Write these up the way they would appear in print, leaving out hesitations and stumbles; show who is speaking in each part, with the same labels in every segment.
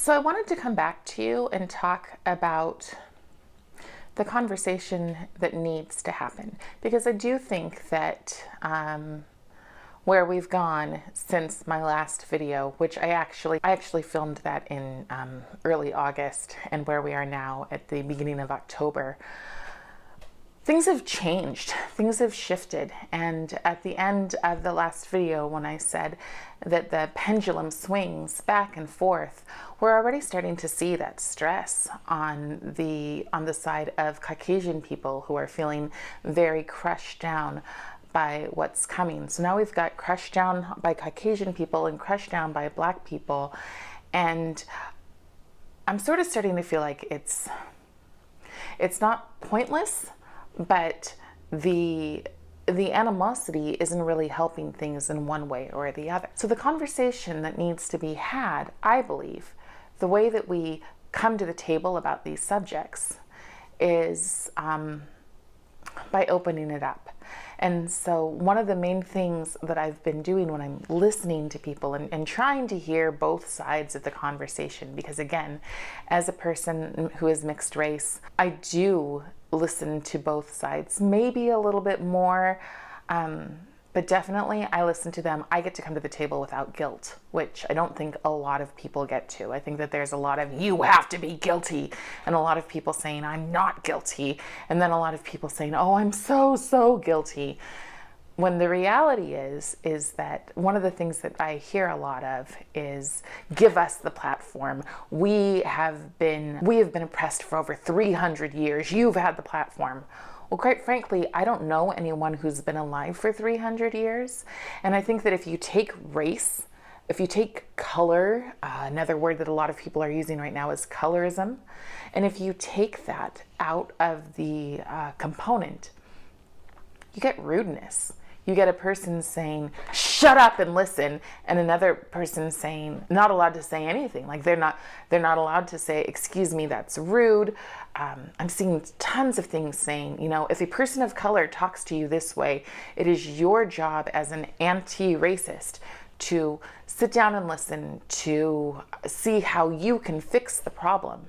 Speaker 1: So I wanted to come back to you and talk about the conversation that needs to happen, because I do think that where we've gone since my last video, which I actually filmed that in early August, and where we are now at the beginning of October, things have changed, things have shifted. And at the end of the last video, when I said that the pendulum swings back and forth, we're already starting to see that stress on the side of Caucasian people who are feeling very crushed down by what's coming. So now we've got crushed down by Caucasian people and crushed down by Black people. And I'm sort of starting to feel like it's not pointless, but the animosity isn't really helping things in one way or the other. So the conversation that needs to be had, I believe, the way that we come to the table about these subjects is by opening it up. And so one of the main things that I've been doing when I'm listening to people and trying to hear both sides of the conversation, because again, as a person who is mixed race, I do listen to both sides, maybe a little bit more, but definitely I listen to them. I get to come to the table without guilt, which I don't think a lot of people get to. I think that there's a lot of, you have to be guilty, and a lot of people saying, I'm not guilty, and then a lot of people saying, oh, I'm so guilty. When the reality is that one of the things that I hear a lot of is, give us the platform. We have been oppressed for over 300 years. You've had the platform. Well, quite frankly, I don't know anyone who's been alive for 300 years. And I think that if you take race, if you take color, another word that a lot of people are using right now is colorism, and if you take that out of the component, you get rudeness. You get a person saying, shut up and listen, and another person saying, not allowed to say anything. Like they're not allowed to say, excuse me, that's rude. I'm seeing tons of things saying, if a person of color talks to you this way, it is your job as an anti-racist to sit down and listen, to see how you can fix the problem.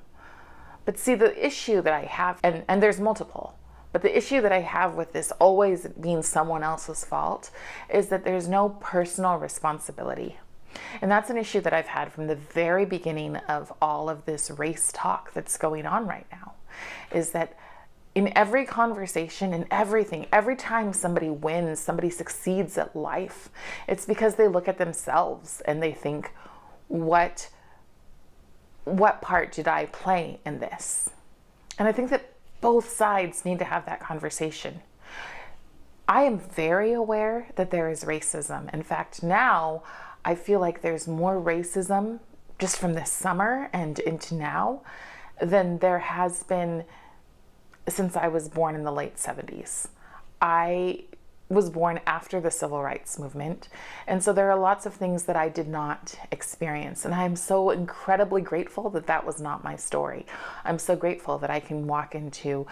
Speaker 1: But see, the issue that I have, and there's multiple, but the issue that I have with this always being someone else's fault is that there's no personal responsibility. And that's an issue that I've had from the very beginning of all of this race talk that's going on right now, is that in every conversation, in everything, every time somebody wins, somebody succeeds at life, it's because they look at themselves and they think, what part did I play in this? And I think that both sides need to have that conversation. I am very aware that there is racism. In fact, now I feel like there's more racism just from this summer and into now than there has been since I was born in the late 70s. I was born after the civil rights movement, and so there are lots of things that I did not experience, and I'm so incredibly grateful that that was not my story. I'm so grateful that I can walk into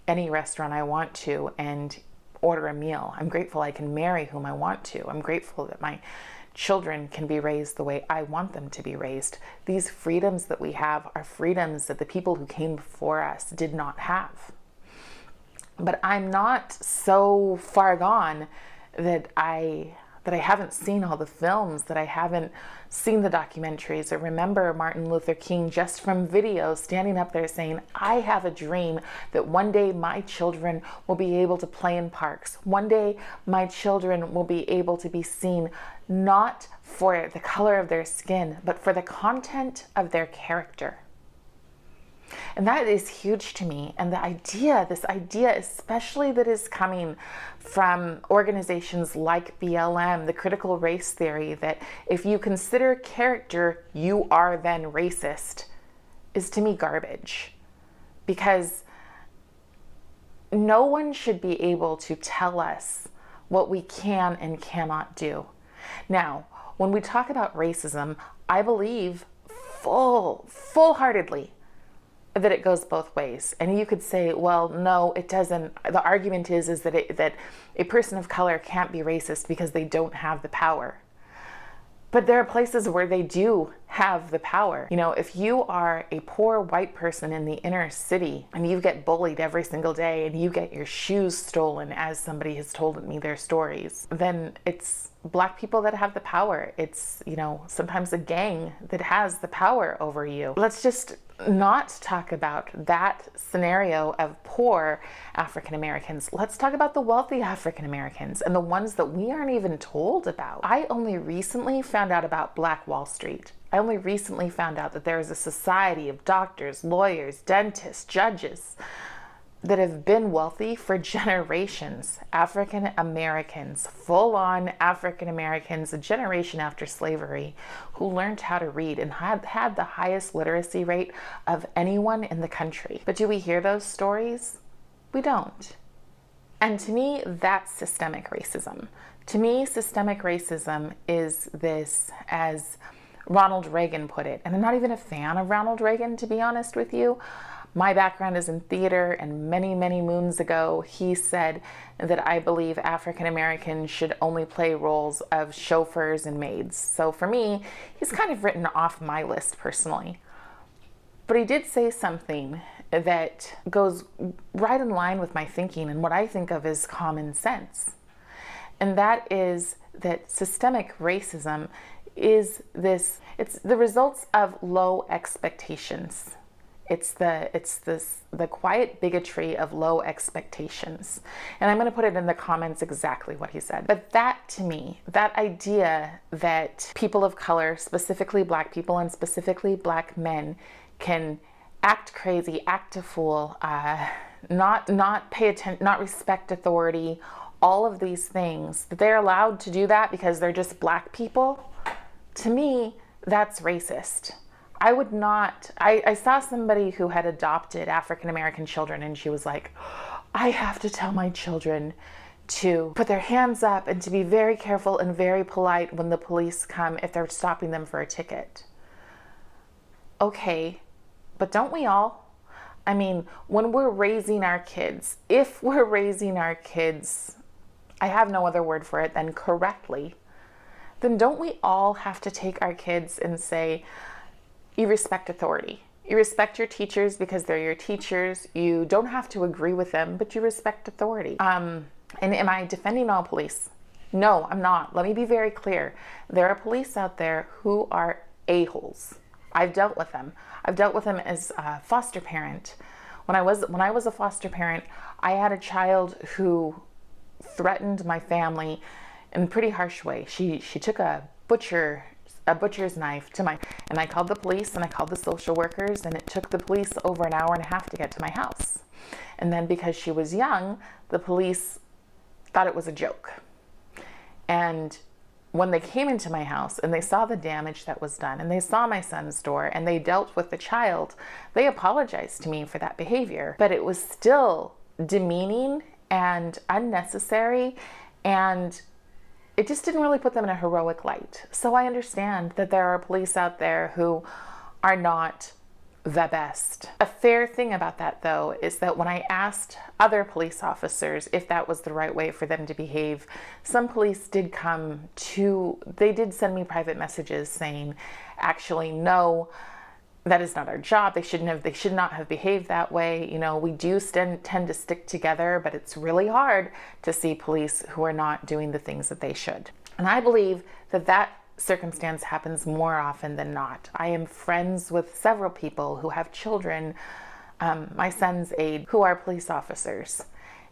Speaker 1: any restaurant I want to and order a meal. I'm grateful I can marry whom I want to. I'm grateful that my children can be raised the way I want them to be raised. These freedoms that we have are freedoms that the people who came before us did not have. But I'm not so far gone that I haven't seen all the films, that I haven't seen the documentaries, or remember Martin Luther King just from videos standing up there saying, I have a dream that one day my children will be able to play in parks. One day my children will be able to be seen not for the color of their skin, but for the content of their character. And that is huge to me. And this idea, especially that is coming from organizations like BLM, the critical race theory, that if you consider character, you are then racist, is to me garbage. Because no one should be able to tell us what we can and cannot do. Now, when we talk about racism, I believe full-heartedly that it goes both ways. And you could say, well, no, it doesn't. The argument is that a person of color can't be racist because they don't have the power. But there are places where they do have the power. You know, if you are a poor white person in the inner city and you get bullied every single day and you get your shoes stolen, as somebody has told me their stories, then it's Black people that have the power. It's, you know, sometimes a gang that has the power over you. Let's just not talk about that scenario of poor African Americans. Let's talk about the wealthy African Americans and the ones that we aren't even told about. I only recently found out about Black Wall Street. I only recently found out that there is a society of doctors, lawyers, dentists, judges that have been wealthy for generations. African Americans, full-on African Americans, a generation after slavery, who learned how to read and had the highest literacy rate of anyone in the country. But do we hear those stories? We don't. And to me, that's systemic racism. To me, systemic racism is this, as Ronald Reagan put it, and I'm not even a fan of Ronald Reagan, to be honest with you. My background is in theater, and many, many moons ago, he said that I believe African Americans should only play roles of chauffeurs and maids. So for me, he's kind of written off my list personally. But he did say something that goes right in line with my thinking and what I think of as common sense. And that is that systemic racism is this, it's the results of low expectations. It's the quiet bigotry of low expectations. And I'm going to put it in the comments exactly what he said. But that, to me, that idea that people of color, specifically Black people and specifically Black men, can act crazy, act a fool, not pay attention, not respect authority, all of these things, that they're allowed to do that because they're just Black people, to me, that's racist. I would not, I saw somebody who had adopted African American children, and she was like, I have to tell my children to put their hands up and to be very careful and very polite when the police come if they're stopping them for a ticket. Okay, but don't we all? I mean, when we're raising our kids, if we're raising our kids, I have no other word for it than correctly, then don't we all have to take our kids and say, you respect authority. You respect your teachers because they're your teachers. You don't have to agree with them, but you respect authority. And am I defending all police? No, I'm not. Let me be very clear. There are police out there who are a-holes. I've dealt with them. I've dealt with them as a foster parent. When I was a foster parent, I had a child who threatened my family in a pretty harsh way. She took a butcher's knife to and I called the police and I called the social workers, and it took the police over an hour and a half to get to my house. And then because she was young, the police thought it was a joke. And when they came into my house and they saw the damage that was done and they saw my son's door and they dealt with the child, they apologized to me for that behavior. But it was still demeaning and unnecessary, and it just didn't really put them in a heroic light. So I understand that there are police out there who are not the best. A fair thing about that, though, is that when I asked other police officers if that was the right way for them to behave, some police did they did send me private messages saying, actually, no, that is not our job. They should not have behaved that way. You know, we do tend to stick together, but it's really hard to see police who are not doing the things that they should. And I believe that circumstance happens more often than not. I am friends with several people who have children, my son's age, who are police officers.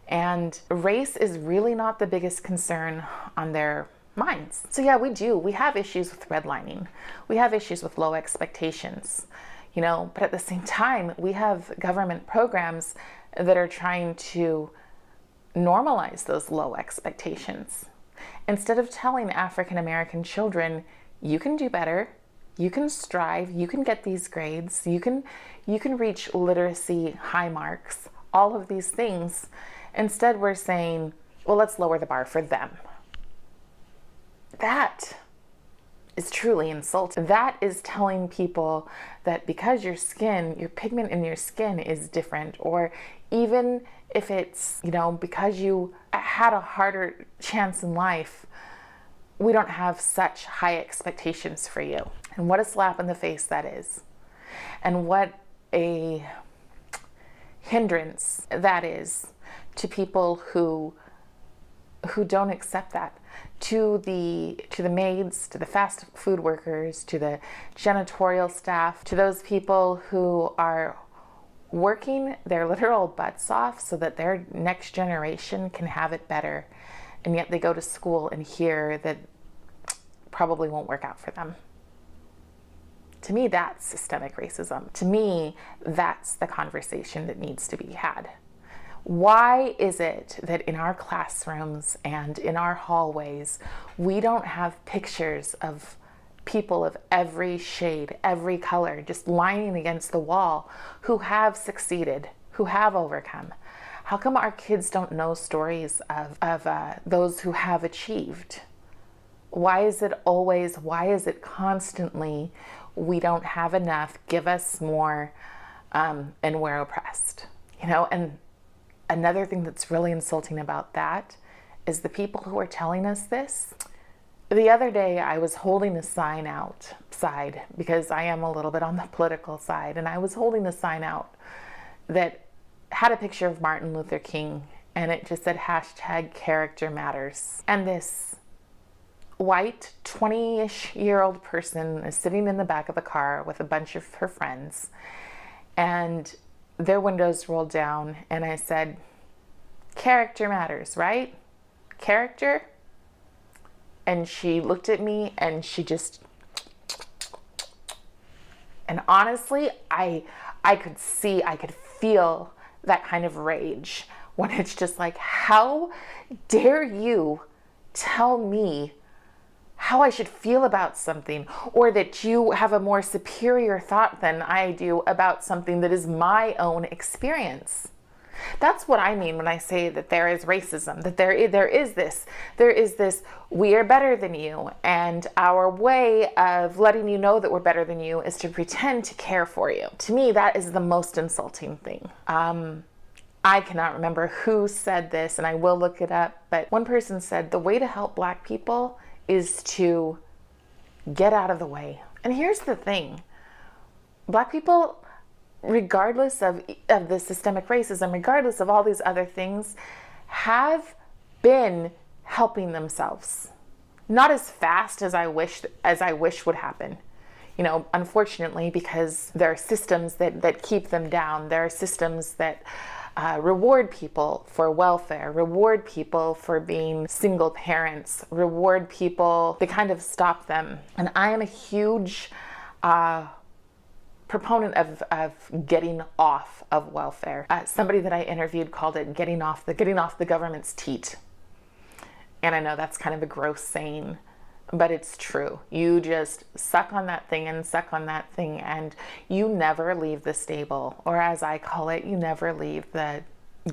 Speaker 1: And race is really not the biggest concern on their minds. So yeah, we have issues with redlining. We have issues with low expectations, you know, but at the same time, we have government programs that are trying to normalize those low expectations. Instead of telling African American children, you can do better, you can strive, you can get these grades, you can reach literacy high marks, all of these things. Instead, we're saying, well, let's lower the bar for them. That is truly insulting. That is telling people that because your pigment in your skin is different, or even if it's, you know, because you had a harder chance in life, we don't have such high expectations for you. And what a slap in the face that is. And what a hindrance that is to people who don't accept that, to the maids, to the fast food workers, to the janitorial staff, to those people who are working their literal butts off so that their next generation can have it better, and yet they go to school and hear that probably won't work out for them. To me, that's systemic racism. To me, that's the conversation that needs to be had. Why is it that in our classrooms and in our hallways, we don't have pictures of people of every shade, every color, just lining against the wall, who have succeeded, who have overcome? How come our kids don't know stories of those who have achieved? Why is it constantly, we don't have enough, give us more, and we're oppressed? And another thing that's really insulting about that is the people who are telling us this. The other day I was holding a sign outside, because I am a little bit on the political side, and I was holding a sign out that had a picture of Martin Luther King, and it just said #character matters. And this white 20-ish-year-old person is sitting in the back of a car with a bunch of her friends, and their windows rolled down, and I said, "Character matters, right? Character?" And she looked at me and she just, and honestly, I could feel that kind of rage when it's just like, how dare you tell me how I should feel about something, or that you have a more superior thought than I do about something that is my own experience. That's what I mean when I say that there is racism, that there is this, we are better than you, and our way of letting you know that we're better than you is to pretend to care for you. To me, that is the most insulting thing. I cannot remember who said this, and I will look it up, but one person said the way to help Black people is to get out of the way. And here's the thing. Black people, regardless of the systemic racism, regardless of all these other things, have been helping themselves. Not as fast as I wish would happen. Unfortunately, because there are systems that keep them down. There are systems that reward people for welfare, reward people for being single parents, reward people, they kind of stop them. And I am a huge proponent of getting off of welfare. Somebody that I interviewed called it getting off the government's teat. And I know that's kind of a gross saying, but it's true. You just suck on that thing and suck on that thing, and you never leave the stable, or as I call it, you never leave the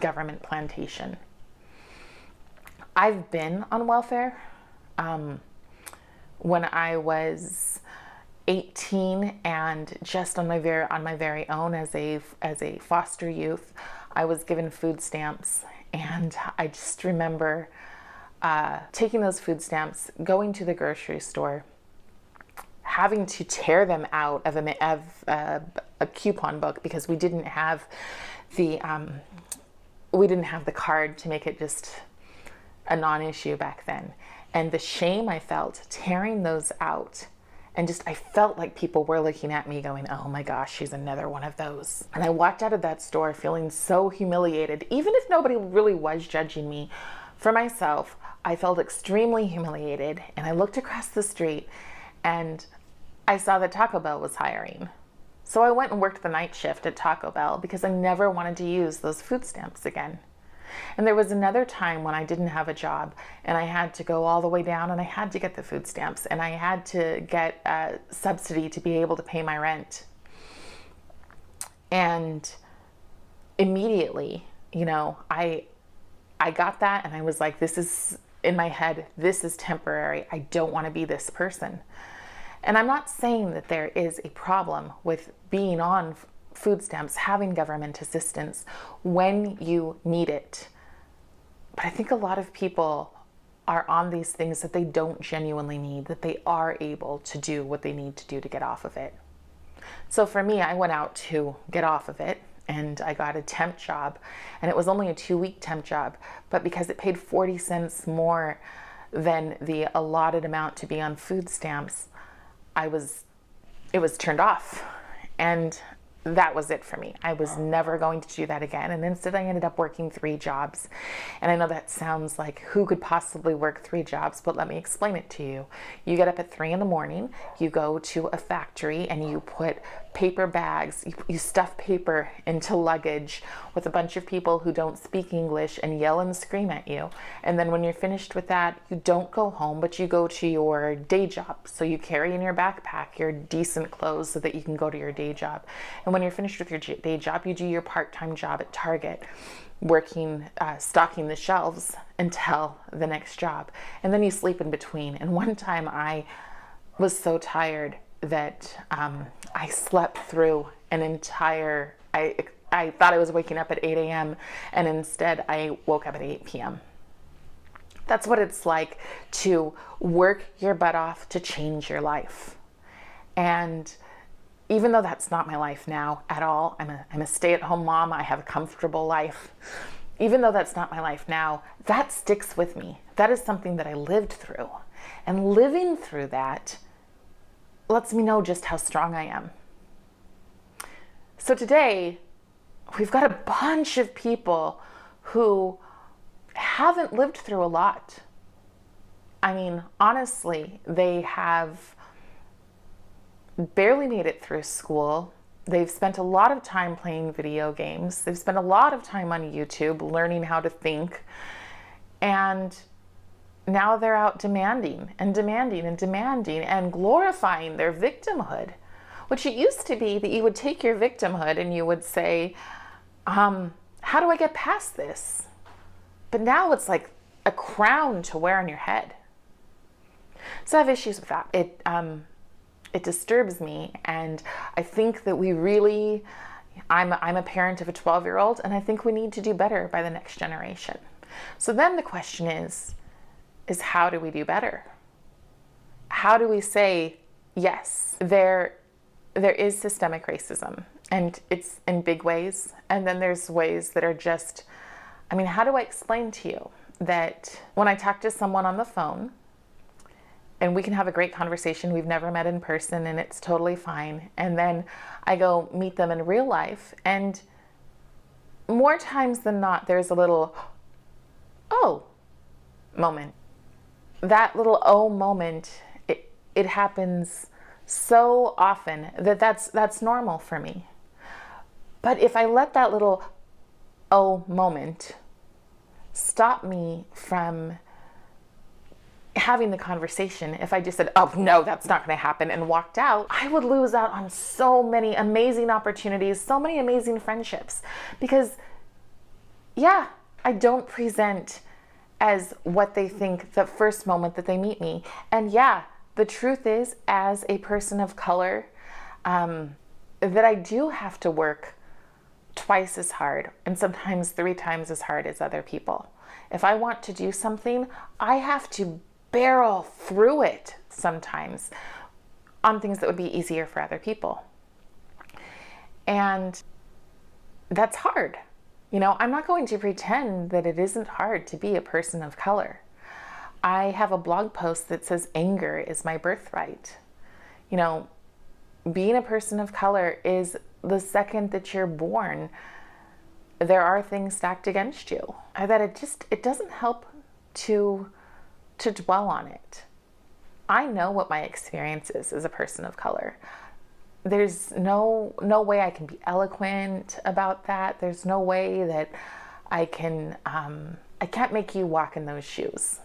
Speaker 1: government plantation. I've been on welfare. When I was 18 and just on my very own as a foster youth, I was given food stamps, and I just remember taking those food stamps, going to the grocery store, having to tear them out of a coupon book, because we didn't have the card to make it just a non-issue back then. And the shame I felt tearing those out, and I felt like people were looking at me going, oh my gosh, she's another one of those. And I walked out of that store feeling so humiliated, even if nobody really was judging me. For myself, I felt extremely humiliated, and I looked across the street and I saw that Taco Bell was hiring. So I went and worked the night shift at Taco Bell, because I never wanted to use those food stamps again. And there was another time when I didn't have a job, and I had to go all the way down, and I had to get the food stamps, and I had to get a subsidy to be able to pay my rent. And immediately, I got that, and I was like, this is, in my head, this is temporary. I don't want to be this person. And I'm not saying that there is a problem with being on food stamps, having government assistance when you need it. But I think a lot of people are on these things that they don't genuinely need, that they are able to do what they need to do to get off of it. So for me, I went out to get off of it, and I got a temp job, and it was only a 2-week temp job, but because it paid 40 cents more than the allotted amount to be on food stamps, it was turned off. And that was it for me. I was never going to do that again. And instead I ended up working 3 jobs. And I know that sounds like, who could possibly work 3 jobs? But let me explain it to you. You get up at 3 a.m, you go to a factory and you put paper bags, you stuff paper into luggage with a bunch of people who don't speak English and yell and scream at you. And then when you're finished with that, you don't go home, but you go to your day job. So you carry in your backpack your decent clothes so that you can go to your day job. And when you're finished with your day job, you do your part-time job at Target, working, stocking the shelves until the next job. And then you sleep in between. And one time I was so tired that I slept through an entire, I thought I was waking up at 8 a.m. and instead I woke up at 8 p.m. That's what it's like to work your butt off to change your life. And even though that's not my life now at all, I'm a stay-at-home mom, I have a comfortable life. Even though that's not my life now, that sticks with me. That is something that I lived through. And living through that lets me know just how strong I am. So today, we've got a bunch of people who haven't lived through a lot. I mean, honestly, they have barely made it through school. They've spent a lot of time playing video games. They've spent a lot of time on YouTube learning how to think. And now they're out demanding and demanding and demanding and glorifying their victimhood, which it used to be that you would take your victimhood and you would say, how do I get past this? But now it's like a crown to wear on your head. So I have issues with that. It disturbs me, and I think that we really, I'm a parent of a 12-year-old, and I think we need to do better by the next generation. So then the question is how do we do better? How do we say, yes, there is systemic racism, and it's in big ways, and then there's ways that are just, I mean, how do I explain to you that when I talk to someone on the phone, and we can have a great conversation, we've never met in person, and it's totally fine, and then I go meet them in real life, and more times than not, there's a little, oh, moment. That little oh moment, it happens so often that that's normal for me. But if I let that little oh moment stop me from having the conversation, if I just said, oh no, that's not going to happen, and walked out, I would lose out on so many amazing opportunities, so many amazing friendships. Because yeah, I don't present as what they think the first moment that they meet me. And yeah, the truth is, as a person of color, that I do have to work twice as hard and sometimes 3 times as hard as other people. If I want to do something, I have to barrel through it sometimes on things that would be easier for other people. And that's hard. You know, I'm not going to pretend that it isn't hard to be a person of color. I have a blog post that says anger is my birthright. You know, being a person of color is the second that you're born, there are things stacked against you. That it doesn't help to dwell on it. I know what my experience is as a person of color. There's no way I can be eloquent about that. There's no way that I can, I can't make you walk in those shoes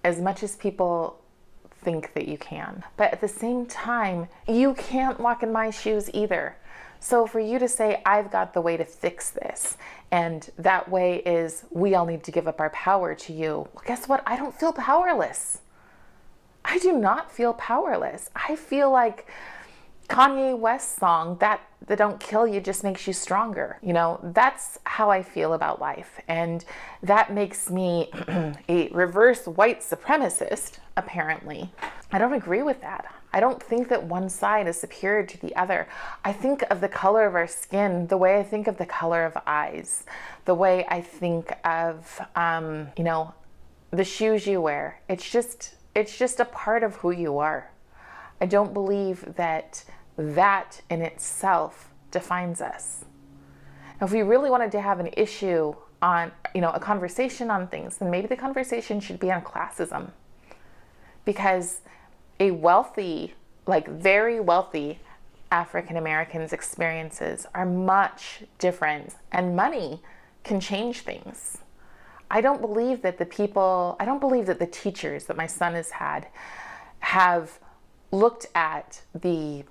Speaker 1: as much as people think that you can. But at the same time, you can't walk in my shoes either. So for you to say, I've got the way to fix this, and that way is we all need to give up our power to you. Well, guess what? I don't feel powerless. I do not feel powerless. I feel like Kanye West song, that don't kill you just makes you stronger. That's how I feel about life. And that makes me a reverse white supremacist, apparently. I don't agree with that. I don't think that one side is superior to the other. I think of the color of our skin the way I think of the color of eyes, the way I think of, the shoes you wear. It's just a part of who you are. I don't believe that in itself defines us. If we really wanted to have an issue on, a conversation on things, then maybe the conversation should be on classism. Because a wealthy, very wealthy African Americans' experiences are much different, and money can change things. I don't believe that the teachers that my son has had have looked at the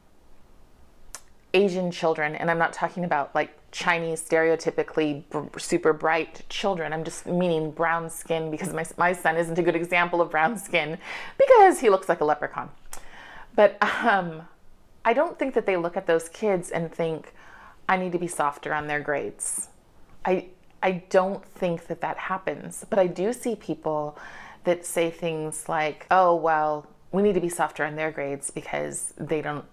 Speaker 1: Asian children, and I'm not talking about Chinese stereotypically super bright children. I'm just meaning brown skin, because my son isn't a good example of brown skin because he looks like a leprechaun. But I don't think that they look at those kids and think, I need to be softer on their grades. I don't think that happens. But I do see people that say things like, oh, well, we need to be softer on their grades because they don't,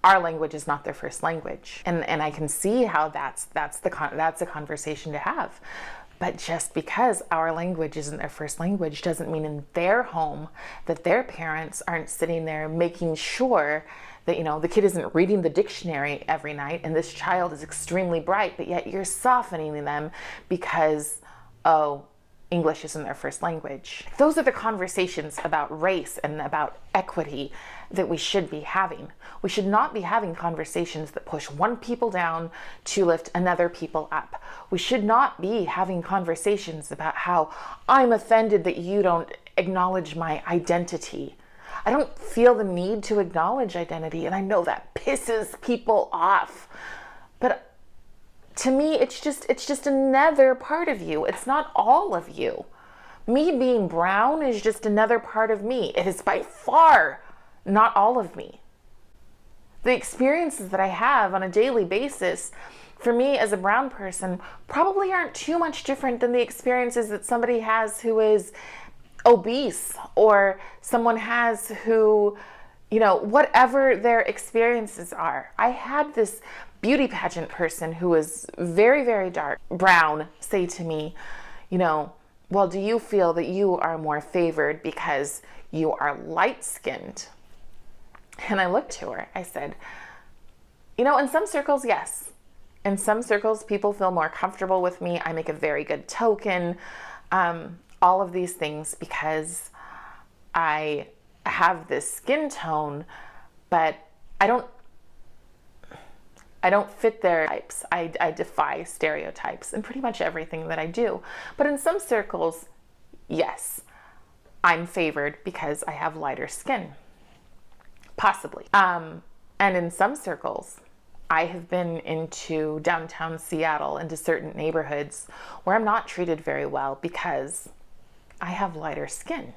Speaker 1: our language is not their first language. And I can see how that's a conversation to have. But just because our language isn't their first language doesn't mean in their home that their parents aren't sitting there making sure that, the kid isn't reading the dictionary every night and this child is extremely bright, but yet you're softening them because, English isn't their first language. Those are the conversations about race and about equity that we should be having. We should not be having conversations that push one people down to lift another people up. We should not be having conversations about how I'm offended that you don't acknowledge my identity. I don't feel the need to acknowledge identity, and I know that pisses people off. But to me, it's just another part of you. It's not all of you. Me being brown is just another part of me. It is by far not all of me. The experiences that I have on a daily basis, for me as a brown person, probably aren't too much different than the experiences that somebody has who is obese, or someone has who, whatever their experiences are. I had this beauty pageant person who was very, very dark brown say to me, well, do you feel that you are more favored because you are light-skinned? And I looked to her. I said, in some circles, yes. In some circles, people feel more comfortable with me. I make a very good token. All of these things because I have this skin tone, but I don't fit their types. I defy stereotypes in pretty much everything that I do. But in some circles, yes, I'm favored because I have lighter skin. Possibly. And in some circles, I have been into downtown Seattle, into certain neighborhoods where I'm not treated very well because I have lighter skin.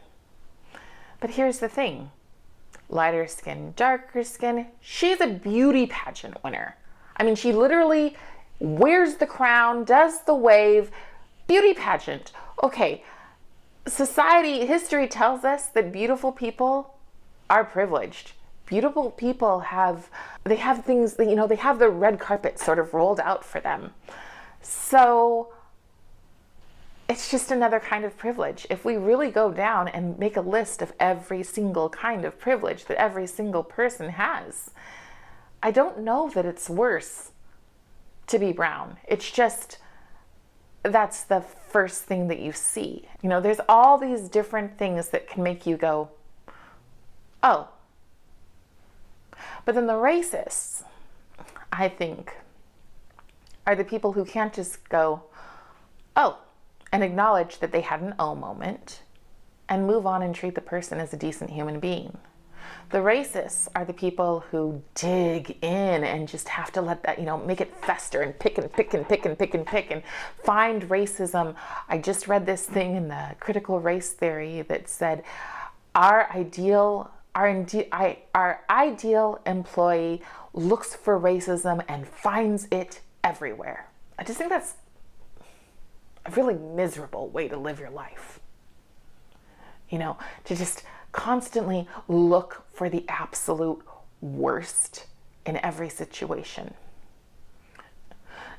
Speaker 1: But here's the thing. Lighter skin, darker skin, she's a beauty pageant winner. I mean, she literally wears the crown, does the wave, beauty pageant. Okay, history tells us that beautiful people are privileged. Beautiful people have things, they have the red carpet sort of rolled out for them. So it's just another kind of privilege. If we really go down and make a list of every single kind of privilege that every single person has, I don't know that it's worse to be brown. It's just, that's the first thing that you see. There's all these different things that can make you go, oh. But then the racists, I think, are the people who can't just go, oh, and acknowledge that they had an oh moment and move on and treat the person as a decent human being. The racists are the people who dig in and just have to let that, make it fester and pick and pick and pick and pick and pick and find racism. I just read this thing in the critical race theory that said our ideal our ideal employee looks for racism and finds it everywhere. I just think that's a really miserable way to live your life. To just constantly look for the absolute worst in every situation.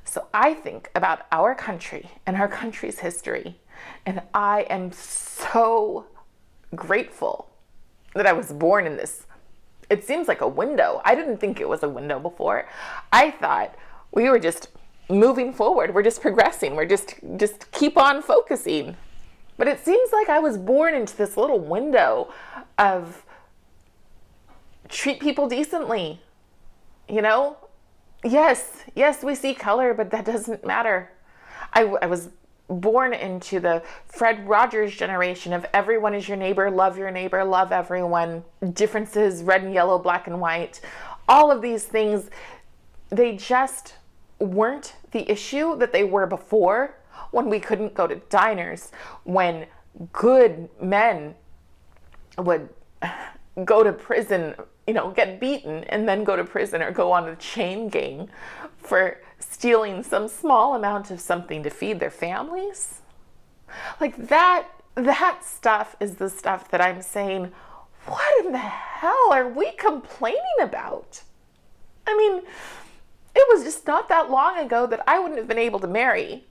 Speaker 1: So I think about our country and our country's history, and I am so grateful that I was born in this. It seems like a window. I didn't think it was a window before. I thought we were just moving forward. We're just progressing. We're just keep on focusing. But it seems like I was born into this little window of treat people decently. Yes, we see color, but that doesn't matter. I was born into the Fred Rogers generation of everyone is your neighbor, love everyone, differences, red and yellow, black and white. All of these things, they just weren't the issue that they were before, when we couldn't go to diners, when good men would go to prison, get beaten and then go to prison or go on a chain gang for stealing some small amount of something to feed their families. Like that stuff is the stuff that I'm saying, what in the hell are we complaining about? I mean, it was just not that long ago that I wouldn't have been able to marry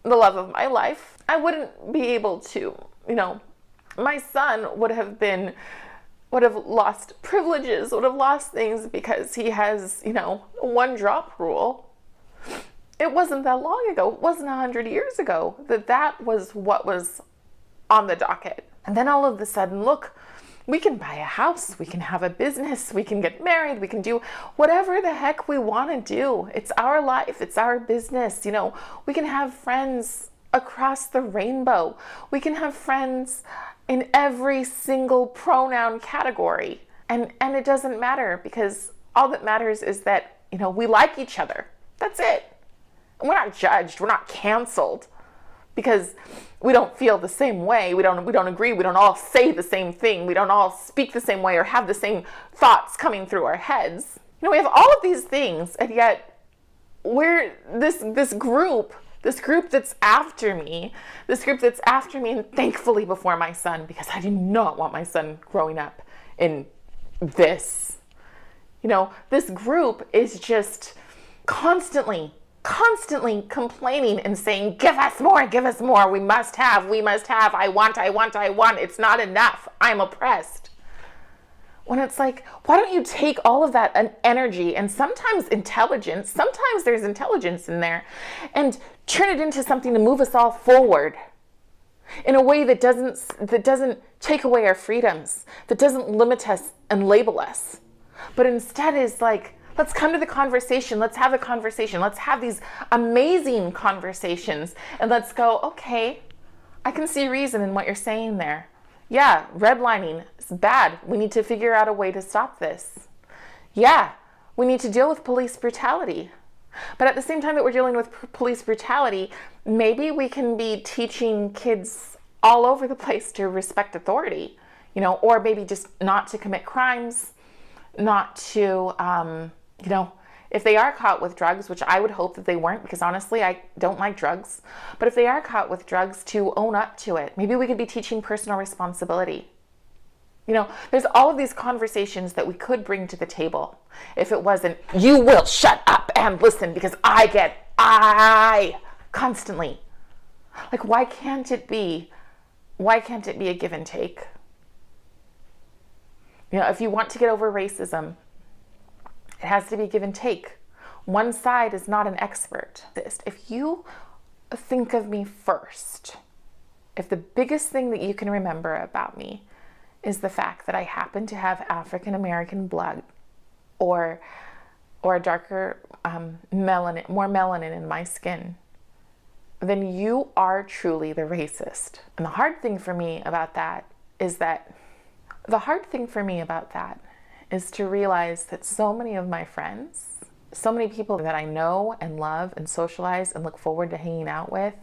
Speaker 1: the love of my life. I wouldn't be able to, my son would have lost privileges, would have lost things because he has, one drop rule. It wasn't that long ago. It wasn't 100 years ago that was what was on the docket. And then all of a sudden, look, we can buy a house, we can have a business, we can get married, we can do whatever the heck we want to do. It's our life, it's our business. We can have friends across the rainbow. We can have friends in every single pronoun category. And it doesn't matter, because all that matters is that, we like each other. That's it. We're not judged, we're not canceled because we don't feel the same way. We don't agree. We don't all say the same thing. We don't all speak the same way or have the same thoughts coming through our heads. We have all of these things, and yet we're this group that's after me, and thankfully before my son, because I do not want my son growing up in this. This group is just constantly complaining and saying, give us more, we must have, I want, it's not enough, I'm oppressed. When it's like, why don't you take all of that energy and sometimes there's intelligence in there, and turn it into something to move us all forward in a way that doesn't take away our freedoms, that doesn't limit us and label us, but instead is like, let's come to the conversation. Let's have a conversation. Let's have these amazing conversations. And let's go, okay, I can see reason in what you're saying there. Yeah, redlining is bad. We need to figure out a way to stop this. Yeah, we need to deal with police brutality. But at the same time that we're dealing with police brutality, maybe we can be teaching kids all over the place to respect authority, or maybe just not to commit crimes, not to, if they are caught with drugs, which I would hope that they weren't, because honestly, I don't like drugs. But if they are caught with drugs, to own up to it. Maybe we could be teaching personal responsibility. There's all of these conversations that we could bring to the table. If it wasn't, you will shut up and listen because I constantly. Like, why can't it be a give and take? If you want to get over racism, it has to be give and take. One side is not an expert. If you think of me first, if the biggest thing that you can remember about me is the fact that I happen to have African American blood or a darker more melanin in my skin, then you are truly the racist. And the hard thing for me about that is to realize that so many of my friends, so many people that I know and love and socialize and look forward to hanging out with,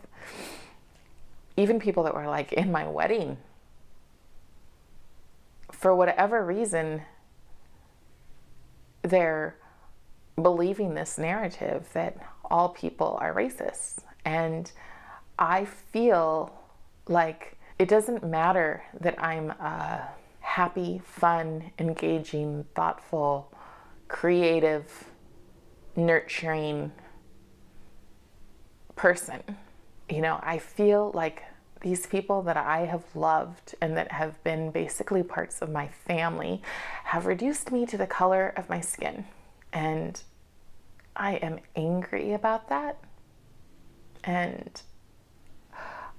Speaker 1: even people that were like in my wedding, for whatever reason, they're believing this narrative that all people are racist. And I feel like it doesn't matter that I'm a happy, fun, engaging, thoughtful, creative, nurturing person. You know, I feel like these people that I have loved and that have been basically parts of my family have reduced me to the color of my skin. And I am angry about that. And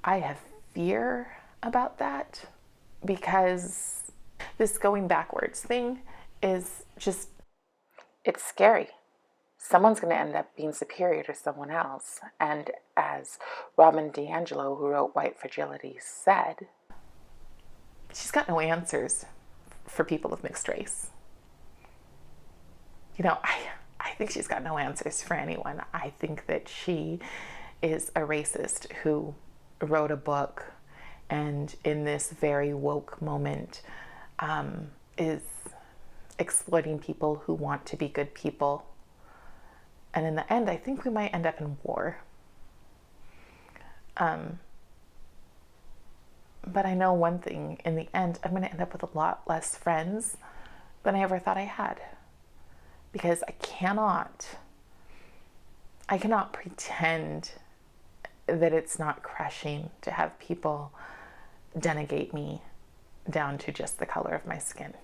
Speaker 1: I have fear about that, because this going backwards thing is just, it's scary. Someone's going to end up being superior to someone else. And as Robin DiAngelo, who wrote White Fragility, said, she's got no answers for people of mixed race. You know, I think she's got no answers for anyone. I think that she is a racist who wrote a book and in this very woke moment is exploiting people who want to be good people. And in the end, I think we might end up in war. But I know one thing, in the end, I'm going to end up with a lot less friends than I ever thought I had. Because I cannot pretend that it's not crushing to have people denigate me down to just the color of my skin.